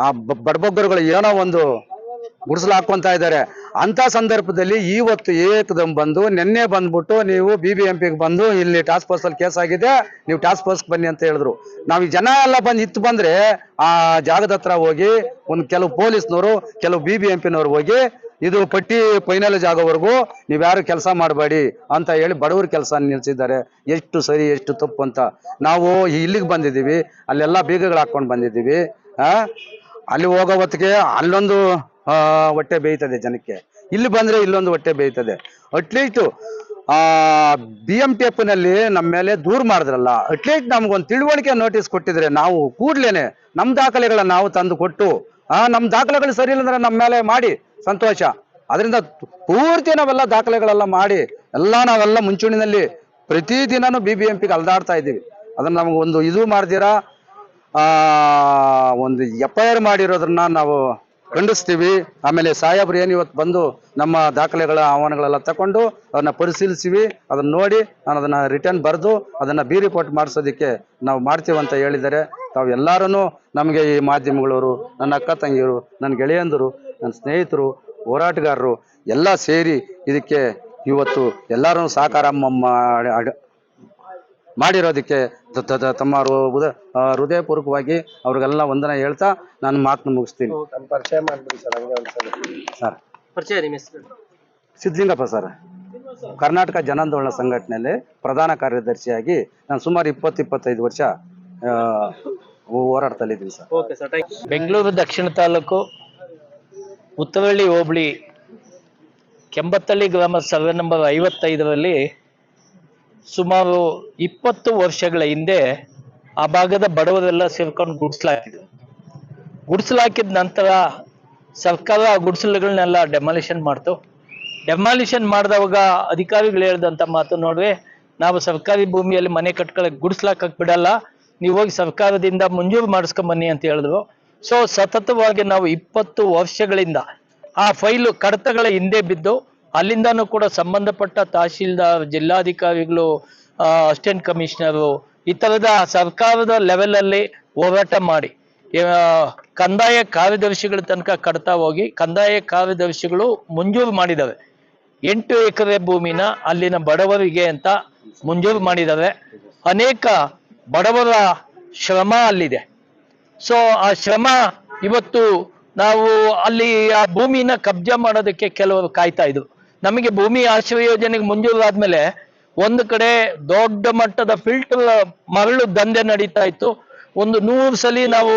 ಆ ಬಡಬಗ್ಗರುಗಳು ಏನೋ ಒಂದು ಗುಡಿಸಲು ಹಾಕೊಂತ ಇದ್ದಾರೆ. ಅಂತ ಸಂದರ್ಭದಲ್ಲಿ ಇವತ್ತು ಏಕದಮ್ ಬಂದು ನಿನ್ನೆ ಬಂದ್ಬಿಟ್ಟು ನೀವು BBMPಗೆ ಬಂದು ಇಲ್ಲಿ ಟಾಸ್ಕ್ ಫೋರ್ಸ್ ಅಲ್ಲಿ ಕೇಸ್ ಆಗಿದೆ, ನೀವು ಟಾಸ್ಕ್ ಫೋರ್ಸ್ ಬನ್ನಿ ಅಂತ ಹೇಳಿದ್ರು. ನಾವು ಈ ಜನ ಎಲ್ಲ ಬಂದು ಬಂದ್ರೆ ಆ ಜಾಗದ ಹತ್ರ ಹೋಗಿ ಕೆಲವು ಪೊಲೀಸ್ನವರು ಕೆಲವು BBMPನವ್ರು ಹೋಗಿ ಇದು ಪಟ್ಟಿ ಫೈನಲ್ ಜಾಗವರೆಗೂ ನೀವ್ಯಾರು ಕೆಲಸ ಮಾಡಬೇಡಿ ಅಂತ ಹೇಳಿ ಬಡವ್ರ ಕೆಲಸ ನಿಲ್ಸಿದ್ದಾರೆ. ಎಷ್ಟು ಸರಿ ಎಷ್ಟು ತಪ್ಪು ಅಂತ ನಾವು ಇಲ್ಲಿಗೆ ಬಂದಿದ್ದೀವಿ. ಅಲ್ಲೆಲ್ಲ ಬೀಗಗಳು ಹಾಕೊಂಡು ಬಂದಿದ್ದೀವಿ. ಅಲ್ಲಿ ಹೋಗೋ ಹೊತ್ತಿಗೆ ಅಲ್ಲೊಂದು ಹೊಟ್ಟೆ ಬೇಯ್ತದೆ ಜನಕ್ಕೆ, ಇಲ್ಲಿ ಬಂದ್ರೆ ಇಲ್ಲೊಂದು ಹೊಟ್ಟೆ ಬೇಯ್ತದೆ. ಅಟ್ಲೀಸ್ಟ್ BMTF ನಲ್ಲಿ ನಮ್ಮ ಮೇಲೆ ದೂರು ಮಾಡಿದ್ರಲ್ಲ, ಅಟ್ಲೀಸ್ಟ್ ನಮ್ಗೊಂದು ತಿಳುವಳಿಕೆ ನೋಟಿಸ್ ಕೊಟ್ಟಿದ್ರೆ ನಾವು ಕೂಡ್ಲೇನೆ ನಮ್ ದಾಖಲೆಗಳನ್ನ ನಾವು ತಂದು ಕೊಟ್ಟು ನಮ್ ದಾಖಲೆಗಳು ಸರಿ ಇಲ್ಲ ಅಂದ್ರೆ ನಮ್ಮ ಮೇಲೆ ಮಾಡಿ ಸಂತೋಷ. ಅದರಿಂದ ಪೂರ್ತಿ ನಾವೆಲ್ಲ ದಾಖಲೆಗಳೆಲ್ಲ ಮಾಡಿ ನಾವೆಲ್ಲ ಮುಂಚೂಣಿನಲ್ಲಿ ಪ್ರತಿದಿನನೂ BBMPಗೆ ಅಲ್ದಾಡ್ತಾ ಇದ್ದೀವಿ. ಅದನ್ನ ನಮಗೊಂದು ಇದು ಮಾಡ್ದಿರಾ ಒಂದು FIR ಮಾಡಿರೋದನ್ನ ನಾವು ಖಂಡಿಸ್ತೀವಿ. ಆಮೇಲೆ ಸಾಹೇಬ್ರು ಏನು ಇವತ್ತು ಬಂದು ನಮ್ಮ ದಾಖಲೆಗಳ ಆಹ್ವಾನಗಳೆಲ್ಲ ತಗೊಂಡು ಅದನ್ನ ಪರಿಶೀಲಿಸಿವಿ, ಅದನ್ನ ನೋಡಿ ನಾನು ಅದನ್ನ ರಿಟರ್ನ್ ಬರೆದು ಅದನ್ನ B ರಿಪೋರ್ಟ್ ಮಾಡಿಸೋದಕ್ಕೆ ನಾವು ಮಾಡ್ತೀವಂತ ಹೇಳಿದ್ದಾರೆ. ಎಲ್ಲಾರನ್ನು ನಮಗೆ ಈ ಮಾಧ್ಯಮಗಳವರು, ನನ್ನ ಅಕ್ಕ ತಂಗಿಯರು, ನನ್ನ ಗೆಳೆಯಂದರು, ನನ್ನ ಸ್ನೇಹಿತರು, ಹೋರಾಟಗಾರರು ಎಲ್ಲ ಸೇರಿ ಇದಕ್ಕೆ ಇವತ್ತು ಎಲ್ಲರೂ ಸಹಕಾರ ಮಾಡಿರೋದಕ್ಕೆ ತಮ್ಮ ಹೃದಯಪೂರ್ವಕವಾಗಿ ಅವ್ರಿಗೆಲ್ಲ ವಂದನೆ ಹೇಳ್ತಾ ನಾನು ಮಾತನ್ನು ಮುಗಿಸ್ತೀನಿ. ಸರ್ ಸಿದ್ಧಲಿಂಗಪ್ಪ ಸರ್, ಕರ್ನಾಟಕ ಜನಾಂದೋಲನ ಸಂಘಟನೆಯಲ್ಲಿ ಪ್ರಧಾನ ಕಾರ್ಯದರ್ಶಿಯಾಗಿ ನಾನು ಸುಮಾರು 20-25 ವರ್ಷ ಹೋರಾಡ್ತಲ್ಲಿದ್ದೀವಿ ಸರ್. ಬೆಂಗಳೂರು ದಕ್ಷಿಣ ತಾಲೂಕು ಉತ್ತರಹಳ್ಳಿ ಹೋಬಳಿ ಕೆಂಬತ್ತಳ್ಳಿ ಗ್ರಾಮ ಸರ್ವೆ ನಂಬರ್ 55ರಲ್ಲಿ ಸುಮಾರು 20 ವರ್ಷಗಳ ಹಿಂದೆ ಆ ಭಾಗದ ಬಡವರೆಲ್ಲ ಸೇರ್ಕೊಂಡು ಗುಡಿಸಲಾಕಿದ ನಂತರ ಸರ್ಕಾರ ಆ ಗುಡಿಸಲುಗಳನ್ನೆಲ್ಲ ಡೆಮಾಲಿಷನ್ ಮಾಡ್ತು. ಡೆಮಾಲಿಷನ್ ಮಾಡಿದವಾಗ ಅಧಿಕಾರಿಗಳು ಹೇಳಿದಂಥ ಮಾತು ನೋಡ್ರಿ, ನಾವು ಸರ್ಕಾರಿ ಭೂಮಿಯಲ್ಲಿ ಮನೆ ಕಟ್ಕೊಳ್ಳೋಕೆ ಗುಡಿಸ್ಲಾಕಕ್ಕೆ ಬಿಡಲ್ಲ, ನೀವು ಹೋಗಿ ಸರ್ಕಾರದಿಂದ ಮಂಜೂರು ಮಾಡಿಸ್ಕೊಂಬನ್ನಿ ಅಂತ ಹೇಳಿದ್ರು. ಸೊ ಸತತವಾಗಿ ನಾವು 20 ವರ್ಷಗಳಿಂದ ಆ ಫೈಲು ಕಡತಗಳ ಹಿಂದೆ ಬಿದ್ದು ಅಲ್ಲಿಂದನೂ ಕೂಡ ಸಂಬಂಧಪಟ್ಟ ತಹಶೀಲ್ದಾರ್, ಜಿಲ್ಲಾಧಿಕಾರಿಗಳು, ಅಸಿಸ್ಟೆಂಟ್ ಕಮಿಷನರು ಈ ಥರದ ಸರ್ಕಾರದ ಲೆವೆಲಲ್ಲಿ ಹೋರಾಟ ಮಾಡಿ ಕಂದಾಯ ಕಾರ್ಯದರ್ಶಿಗಳ ತನಕ ಕಡ್ತಾ ಹೋಗಿ ಕಂದಾಯ ಕಾರ್ಯದರ್ಶಿಗಳು ಮಂಜೂರು ಮಾಡಿದ್ದಾರೆ. 8 ಎಕರೆ ಭೂಮಿನ ಅಲ್ಲಿನ ಬಡವರಿಗೆ ಅಂತ ಮಂಜೂರು ಮಾಡಿದ್ದಾರೆ. ಅನೇಕ ಬಡವರ ಶ್ರಮ ಅಲ್ಲಿದೆ. ಸೊ ಆ ಶ್ರಮ ಇವತ್ತು ನಾವು ಅಲ್ಲಿ ಆ ಭೂಮಿನ ಕಬ್ಜಾ ಮಾಡೋದಕ್ಕೆ ಕೆಲವರು ಕಾಯ್ತಾ ಇದ್ರು. ನಮಗೆ ಭೂಮಿ ಆಶ್ರಯ ಯೋಜನೆಗೆ ಮಂಜೂರಾದ್ಮೇಲೆ ಒಂದು ಕಡೆ ದೊಡ್ಡ ಮಟ್ಟದ ಫಿಲ್ಟರ್ ಮರಳು ದಂಧೆ ನಡೀತಾ ಇತ್ತು. ಒಂದು 100 ಸಲ ನಾವು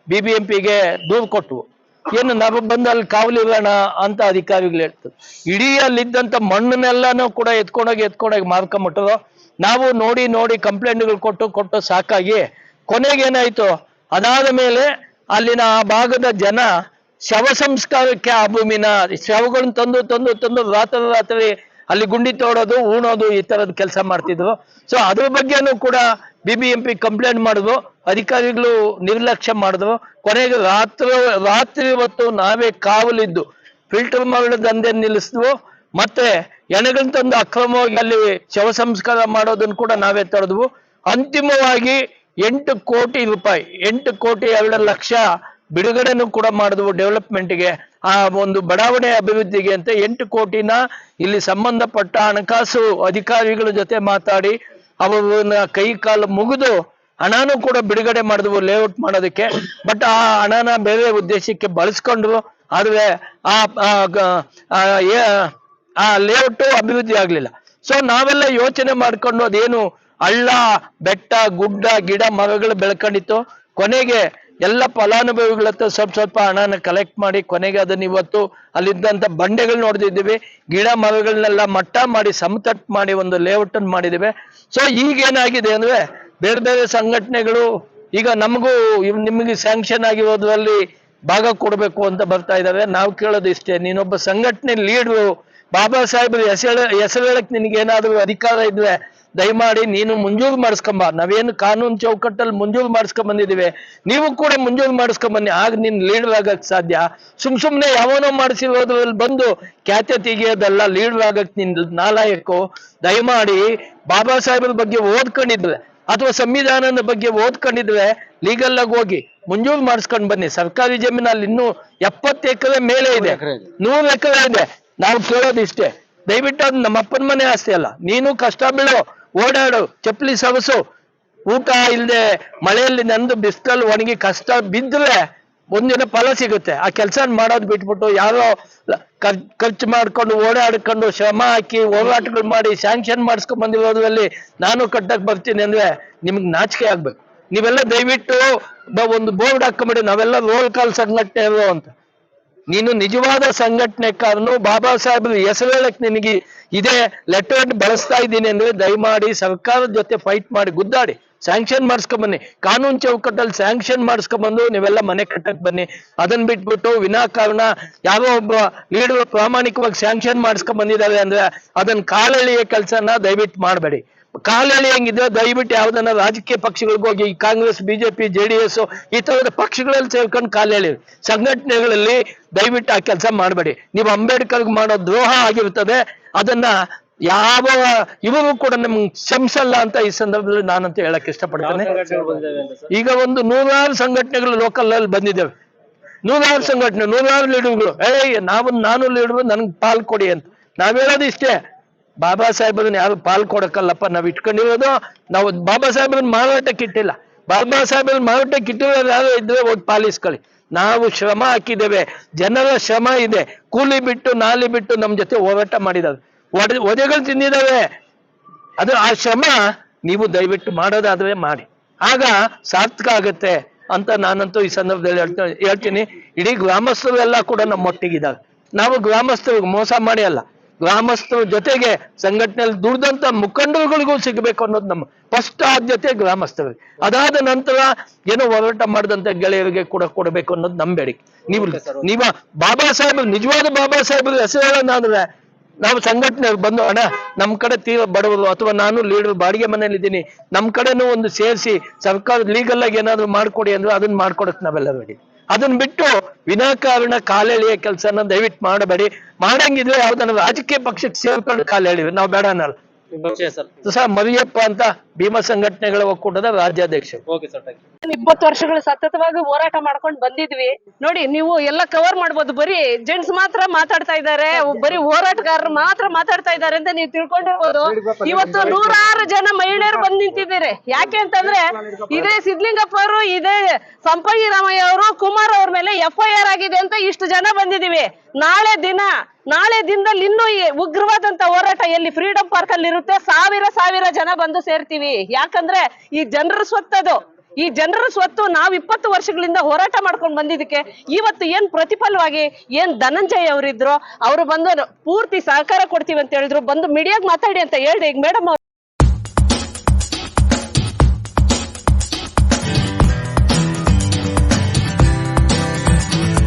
BBMPಗೆ ದೂರು ಕೊಟ್ವು. ಏನು ನಾವು ಬಂದು ಅಲ್ಲಿ ಕಾವಲಿರೋಣ ಅಂತ ಅಧಿಕಾರಿಗಳು ಹೇಳ್ತಾರೆ. ಇಡೀ ಅಲ್ಲಿದ್ದಂಥ ಮಣ್ಣನ್ನೆಲ್ಲಾನು ಕೂಡ ಎತ್ಕೊಂಡೋಗಿ ಮಾರ್ಕೊಂಬಿಟ್ಟರು. ನಾವು ನೋಡಿ ಕಂಪ್ಲೇಂಟ್ಗಳು ಕೊಟ್ಟು ಸಾಕಾಗಿ ಕೊನೆಗೇನಾಯ್ತು, ಅದಾದ ಮೇಲೆ ಅಲ್ಲಿನ ಆ ಭಾಗದ ಜನ ಶವ ಸಂಸ್ಕಾರಕ್ಕೆ ಆ ಭೂಮಿನ ಶವಗಳನ್ನ ತಂದು ರಾತ್ರಿ ಅಲ್ಲಿ ಗುಂಡಿ ತೋಡೋದು, ಉಣೋದು ಈ ತರದ ಕೆಲಸ ಮಾಡ್ತಿದ್ರು. ಸೊ ಅದ್ರ ಬಗ್ಗೆನೂ ಕೂಡ BBMP ಕಂಪ್ಲೇಂಟ್ ಮಾಡಿದ್ರು, ಅಧಿಕಾರಿಗಳು ನಿರ್ಲಕ್ಷ್ಯ ಮಾಡಿದ್ರು. ಕೊನೆಗೆ ರಾತ್ರಿ ಹೊತ್ತು ನಾವೇ ಕಾವಲಿದ್ದು ಫಿಲ್ಟರ್ ಮರಳು ದಂಧೆ ನಿಲ್ಲಿಸಿದ್ವು. ಮತ್ತೆ ಎಣೆಗಳನ್ನ ತಂದು ಅಕ್ರಮವಾಗಿ ಅಲ್ಲಿ ಶವ ಸಂಸ್ಕಾರ ಮಾಡೋದನ್ನು ಕೂಡ ನಾವೇ ತಡೆದ್ವು. ಅಂತಿಮವಾಗಿ 8 ಕೋಟಿ ರೂಪಾಯಿ 8 ಕೋಟಿ 2 ಲಕ್ಷ ಬಿಡುಗಡೆನೂ ಕೂಡ ಮಾಡಿದ್ವು ಡೆವಲಪ್ಮೆಂಟ್ಗೆ, ಆ ಒಂದು ಬಡಾವಣೆ ಅಭಿವೃದ್ಧಿಗೆ ಅಂತ 8 ಕೋಟಿನ ಇಲ್ಲಿ ಸಂಬಂಧಪಟ್ಟ ಹಣಕಾಸು ಅಧಿಕಾರಿಗಳ ಜೊತೆ ಮಾತಾಡಿ ಅವರನ್ನ ಕೈ ಕಾಲು ಮುಗಿದು ಹಣನೂ ಕೂಡ ಬಿಡುಗಡೆ ಮಾಡಿದ್ವು ಲೇಔಟ್ ಮಾಡೋದಕ್ಕೆ. ಬಟ್ ಆ ಹಣನ ಬೇರೆ ಉದ್ದೇಶಕ್ಕೆ ಬಳಸ್ಕೊಂಡ್ರು. ಆದ್ರೆ ಆ ಲೇಔಟ್ ಅಭಿವೃದ್ಧಿ ಆಗ್ಲಿಲ್ಲ. ಸೊ ನಾವೆಲ್ಲ ಯೋಚನೆ ಮಾಡ್ಕೊಂಡು ಅದೇನು ಹಳ್ಳ ಬೆಟ್ಟ ಗುಡ್ಡ ಗಿಡ ಮರಗಳು ಬೆಳ್ಕೊಂಡಿತ್ತು. ಕೊನೆಗೆ ಎಲ್ಲ ಫಲಾನುಭವಿಗಳ ಹತ್ರ ಸ್ವಲ್ಪ ಹಣನ ಕಲೆಕ್ಟ್ ಮಾಡಿ ಕೊನೆಗೆ ಅದನ್ನ ಇವತ್ತು ಅಲ್ಲಿದ್ದಂತ ಬಂಡೆಗಳು ನೋಡ್ದಿದ್ದೀವಿ, ಗಿಡ ಮರಗಳನ್ನೆಲ್ಲ ಮಟ್ಟ ಮಾಡಿ ಸಮತಟ್ಟು ಮಾಡಿ ಒಂದು ಲೇಔಟ್ ಅನ್ನು ಮಾಡಿದ್ದೀವಿ. ಸೊ ಈಗೇನಾಗಿದೆ ಅಂದ್ರೆ ಬೇರೆ ಸಂಘಟನೆಗಳು ಈಗ ನಮಗೂ ನಿಮಗೆ ಸ್ಯಾಂಕ್ಷನ್ ಆಗಿರೋದ್ರಲ್ಲಿ ಭಾಗ ಕೊಡಬೇಕು ಅಂತ ಬರ್ತಾ ಇದಾವೆ. ನಾವು ಕೇಳೋದು ಇಷ್ಟೇ, ನೀನೊಬ್ಬ ಸಂಘಟನೆ ಲೀಡ್ರು, ಬಾಬಾ ಸಾಹೇಬ್ರು ಹೆಸರು ಹೇಳಕ್ ನಿನ್ಗೇನಾದ್ರೂ ಅಧಿಕಾರ ಇದ್ರೆ ದಯಮಾಡಿ ನೀನು ಮಂಜೂರು ಮಾಡಿಸ್ಕೊಂಬ. ನಾವೇನು ಕಾನೂನು ಚೌಕಟ್ಟಲ್ಲಿ ಮಂಜೂರು ಮಾಡಿಸ್ಕೊಂಡ್ ಬಂದಿದ್ದೀವಿ, ನೀವು ಕೂಡ ಮಂಜೂರು ಮಾಡಿಸ್ಕೊಂಬನ್ನಿ, ಆಗ ನೀನ್ ಲೀಡರ್ ಆಗಕ್ ಸಾಧ್ಯ. ಸುಮ್ನೆ ಯಾವನೋ ಮಾಡಿಸಿರೋದ್ರಲ್ಲಿ ಬಂದು ಖ್ಯಾತೆ ತೆಗಿಯೋದಲ್ಲ. ಲೀಡರ್ ಆಗಕ್ ನಿನ್ ನಾಲಾಯಕು. ದಯಮಾಡಿ ಬಾಬಾ ಸಾಹೇಬ್ರ ಬಗ್ಗೆ ಓದ್ಕೊಂಡಿದ್ರೆ ಅಥವಾ ಸಂವಿಧಾನದ ಬಗ್ಗೆ ಓದ್ಕೊಂಡಿದ್ರೆ ಲೀಗಲ್ ಆಗಿ ಹೋಗಿ ಮಂಜೂರು ಮಾಡಿಸ್ಕೊಂಡ್ ಬನ್ನಿ. ಸರ್ಕಾರಿ ಜಮೀನಲ್ಲಿ ಇನ್ನೂ 70 ಎಕರೆ ಮೇಲೆ ಇದೆ, 100 ಎಕರೆ ಇದೆ. ನಾವು ಕೇಳೋದು ಇಷ್ಟೇ, ದಯವಿಟ್ಟು ಅದು ನಮ್ಮ ಅಪ್ಪನ ಮನೆ ಆಸ್ತಿ ಅಲ್ಲ. ನೀನು ಕಷ್ಟ ಬೀಳು, ಓಡಾಡು, ಚಪ್ಪಲಿ ಸವಸು, ಊಟ ಇಲ್ಲದೆ ಮಳೆಯಲ್ಲಿ ನಂದು ಬಿಸಿಲಲ್ಲಿ ಒಣಗಿ ಕಷ್ಟ ಬಿದ್ದರೆ ಒಂದಿನ ಫಲ ಸಿಗುತ್ತೆ. ಆ ಕೆಲಸ ಮಾಡೋದು ಬಿಟ್ಬಿಟ್ಟು ಯಾರೋ ಖರ್ಚು ಮಾಡ್ಕೊಂಡು ಓಡಾಡ್ಕೊಂಡು ಶ್ರಮ ಹಾಕಿ ಹೋರಾಟಗಳು ಮಾಡಿ ಸ್ಯಾಂಕ್ಷನ್ ಮಾಡಿಸ್ಕೊಂಡ್ ಬಂದಿರೋದ್ರಲ್ಲಿ ನಾನು ಕಟ್ಟಕ್ ಬರ್ತೀನಿ ಅಂದ್ರೆ ನಿಮ್ಗೆ ನಾಚಿಕೆ ಆಗ್ಬೇಕು. ನೀವೆಲ್ಲ ದಯವಿಟ್ಟು ಒಂದು ಬೋರ್ಡ್ ಹಾಕೊಂಬಿಡಿ, ನಾವೆಲ್ಲ ರೋಲ್ ಕಾಲ್ ಸಂಘಟನೆ ಅಂತ. ನೀನು ನಿಜವಾದ ಸಂಘಟನೆಕಾರನು, ಬಾಬಾ ಸಾಹೇಬ್ರ ಹೆಸರು ಹೇಳಕ್ ನಿನಗೆ ಇದೇ ಲೆಟರ್ ಬಳಸ್ತಾ ಇದ್ದೀನಿ ಅಂದ್ರೆ ದಯಮಾಡಿ ಸರ್ಕಾರದ ಜೊತೆ ಫೈಟ್ ಮಾಡಿ ಗುದ್ದಾಡಿ ಸ್ಯಾಂಕ್ಷನ್ ಮಾಡಿಸ್ಕೊಂಬನ್ನಿ. ಕಾನೂನು ಚೌಕಟ್ಟಲ್ಲಿ ಸ್ಯಾಂಕ್ಷನ್ ಮಾಡಿಸ್ಕೊಂಬಂದು ನೀವೆಲ್ಲ ಮನೆ ಕಟ್ಟಕ್ ಬನ್ನಿ. ಅದನ್ನ ಬಿಟ್ಬಿಟ್ಟು ವಿನಾಕಾರಣ ಯಾರೋ ಒಬ್ಬ ಲೀಡರ್ ಪ್ರಾಮಾಣಿಕವಾಗಿ ಸ್ಯಾಂಕ್ಷನ್ ಮಾಡಿಸ್ಕೊಂಡ್ ಬಂದಿದ್ದಾರೆ ಅಂದ್ರೆ ಅದನ್ನ ಕಾಲೆಳೆಯ ಕೆಲಸನ ದಯವಿಟ್ಟು ಮಾಡಬೇಡಿ. ಕಾಲೆಳಿ ಹೆಂಗಿದ್ರೆ ದಯವಿಟ್ಟು ಯಾವ್ದನ್ನ ರಾಜಕೀಯ ಪಕ್ಷಗಳಿಗೆ ಹೋಗಿ ಕಾಂಗ್ರೆಸ್, BJP, JDS ಈ ತರದ ಪಕ್ಷಗಳಲ್ಲಿ ಸೇರ್ಕೊಂಡು ಕಾಲೆಳಿ. ಸಂಘಟನೆಗಳಲ್ಲಿ ದಯವಿಟ್ಟು ಆ ಕೆಲಸ ಮಾಡಬೇಡಿ. ನೀವು ಅಂಬೇಡ್ಕರ್ಗೆ ಮಾಡೋ ದ್ರೋಹ ಆಗಿರ್ತದೆ. ಅದನ್ನ ಯಾವ ಇವರು ಕೂಡ ನಿಮ್ಗೆ ಕ್ಷಮಿಸಲ್ಲ ಅಂತ ಈ ಸಂದರ್ಭದಲ್ಲಿ ನಾನಂತ ಹೇಳಕ್ ಇಷ್ಟಪಡ್ತೇನೆ. ಈಗ ಒಂದು 100 ಸಂಘಟನೆಗಳು ಲೋಕಲ್ ಅಲ್ಲಿ ಬಂದಿದ್ದೇವೆ, 100 ಸಂಘಟನೆ, 100 ಲೀಡರ್ಗಳು. ನಾನು ಲೀಡರ್, ನನ್ಗೆ ಪಾಲ್ ಕೊಡಿ ಅಂತ ನಾವ್ ಹೇಳೋದು ಇಷ್ಟೇ. ಬಾಬಾ ಸಾಹೇಬ್ರನ್ನ ಯಾರು ಪಾಲ್ ಕೊಡಕ್ಕಲ್ಲಪ್ಪ. ನಾವ್ ಇಟ್ಕೊಂಡಿರೋದು, ನಾವು ಬಾಬಾ ಸಾಹೇಬ್ರನ್ನ ಮಾರಾಟಕ್ಕೆ ಇಟ್ಟಿಲ್ಲ. ಬಾಬಾ ಸಾಹೇಬ್ರನ್ನ ಮಾರಾಟಕ್ಕೆ ಇಟ್ಟಿರೋದು ಯಾರು ಇದ್ರೆ ಹೋಗಿ ಪಾಲಿಸ್ಕೊಳ್ಳಿ. ನಾವು ಶ್ರಮ ಹಾಕಿದ್ದೇವೆ, ಜನರ ಶ್ರಮ ಇದೆ. ಕೂಲಿ ಬಿಟ್ಟು ನಾಲಿ ಬಿಟ್ಟು ನಮ್ ಜೊತೆ ಹೋರಾಟ ಮಾಡಿದಾವೆ, ಒದೆಗಳು ತಿಂದಿದ್ದಾವೆ. ಅದು ಆ ಶ್ರಮ ನೀವು ದಯವಿಟ್ಟು ಮಾಡೋದಾದ್ರೆ ಮಾಡಿ. ಆಗ ಸಾರ್ಥಕ ಆಗುತ್ತೆ ಅಂತ ನಾನಂತೂ ಈ ಸಂದರ್ಭದಲ್ಲಿ ಹೇಳ್ತೀನಿ. ಇಡೀ ಗ್ರಾಮಸ್ಥರು ಎಲ್ಲ ಕೂಡ ನಮ್ಮೊಟ್ಟಿಗಿದ್ದಾರೆ. ನಾವು ಗ್ರಾಮಸ್ಥರಿಗೆ ಮೋಸ ಮಾಡಿ ಅಲ್ಲ, ಗ್ರಾಮಸ್ಥರ ಜೊತೆಗೆ ಸಂಘಟನೆಯಲ್ಲಿ ದುಡ್ದಂತ ಮುಖಂಡರುಗಳಿಗೂ ಸಿಗಬೇಕು ಅನ್ನೋದು ನಮ್ಮ ಫಸ್ಟ್ ಆದ್ಯತೆ ಗ್ರಾಮಸ್ಥರಿಗೆ. ಅದಾದ ನಂತರ ಏನೋ ಹೋರಾಟ ಮಾಡಿದಂತ ಗೆಳೆಯರಿಗೆ ಕೂಡ ಕೊಡಬೇಕು ಅನ್ನೋದು ನಮ್ಮ ಬೇಡಿಕೆ. ನೀವು ಬಾಬಾ ಸಾಹೇಬ್, ನಿಜವಾದ ಬಾಬಾ ಸಾಹೇಬ್ರ ಹೆಸರು ಹೇಳೋದಾದ್ರೆ ನಾವು ಸಂಘಟನೆ ಬಂದು ಅಣ್ಣ ನಮ್ ಕಡೆ ತೀವ್ರ ಬಡವರು ಅಥವಾ ನಾನು ಲೀಡರ್ ಬಾಡಿಗೆ ಮನೇಲಿ ಇದ್ದೀನಿ, ನಮ್ ಕಡೆನೂ ಒಂದು ಸೇರಿಸಿ ಸರ್ಕಾರ ಲೀಗಲ್ ಆಗಿ ಏನಾದ್ರು ಮಾಡ್ಕೊಡಿ ಅಂದ್ರೆ ಅದನ್ನ ಮಾಡ್ಕೊಡಕ್ ನಾವೆಲ್ಲ ರೆಡಿ. ಅದನ್ನ ಬಿಟ್ಟು ವಿನಾಕಾರಣ ಕಾಲೆಳೆಯ ಕೆಲಸನ ದಯವಿಟ್ಟು ಮಾಡಬೇಡಿ. ಮಾಡಂಗಿದ್ರೆ ಯಾವ್ದನ್ನ ರಾಜಕೀಯ ಪಕ್ಷಕ್ಕೆ ಸೇರ್ಕೊಂಡು ಕಾಲೆಳಿವಿ, ನಾವು ಬೇಡ ಅನ್ನಲ್ಲ. ಸರ್ ಮರಿಯಪ್ಪ ಅಂತ ಭೀಮಾ ಸಂಘಟನೆಗಳ ಒಕ್ಕೂಟದ ರಾಜ್ಯಾಧ್ಯಕ್ಷ. 20 ವರ್ಷಗಳು ಸತತವಾಗಿ ಹೋರಾಟ ಮಾಡ್ಕೊಂಡು ಬಂದಿದ್ವಿ. ನೋಡಿ ನೀವು ಎಲ್ಲ ಕವರ್ ಮಾಡ್ಬೋದು, ಬರೀ ಜೆಂಟ್ಸ್ ಮಾತ್ರ ಮಾತಾಡ್ತಾ ಇದ್ದಾರೆ, ಬರೀ ಹೋರಾಟಗಾರರು ಮಾತ್ರ ಮಾತಾಡ್ತಾ ಇದ್ದಾರೆ ಅಂತ ನೀವು ತಿಳ್ಕೊಂಡಿರ್ಬೋದು. ಇವತ್ತು 100 ಜನ ಮಹಿಳೆಯರು ಬಂದ್ ನಿಂತಿದ್ದೀರಿ. ಯಾಕೆ ಅಂತಂದ್ರೆ ಇದೇ ಸಿದ್ಲಿಂಗಪ್ಪ ಅವರು, ಇದೇ ಸಂಪಂಗಿ ರಾಮಯ್ಯ ಅವರು, ಕುಮಾರ್ ಅವ್ರ ಮೇಲೆ FIR ಆಗಿದೆ ಅಂತ ಇಷ್ಟು ಜನ ಬಂದಿದೀವಿ. ನಾಳೆ ದಿನದಲ್ಲಿ ಇನ್ನೂ ಉಗ್ರವಾದಂತ ಹೋರಾಟ ಎಲ್ಲಿ ಫ್ರೀಡಂ ಪಾರ್ಕ್ ಅಲ್ಲಿ ಇರುತ್ತೆ. ಸಾವಿರ ಜನ ಬಂದು ಸೇರ್ತೀವಿ. ಯಾಕಂದ್ರೆ ಈ ಜನರ ಸ್ವತ್ತದು, ಈ ಜನರ ಸ್ವತ್ತು. ನಾವು 20 ವರ್ಷಗಳಿಂದ ಹೋರಾಟ ಮಾಡ್ಕೊಂಡು ಬಂದಿದ್ದಕ್ಕೆ ಇವತ್ತು ಏನ್ ಪ್ರತಿಫಲವಾಗಿ ಏನ್ ಧನಂಜಯ್ ಅವರಿದ್ರು, ಅವರು ಬಂದು ಪೂರ್ತಿ ಸಹಕಾರ ಕೊಡ್ತೀವಿ ಅಂತ ಹೇಳಿದ್ರು, ಬಂದು ಮೀಡಿಯಾಗ್ ಮಾತಾಡಿ ಅಂತ ಹೇಳ್ದೆ. ಈಗ ಮೇಡಮ್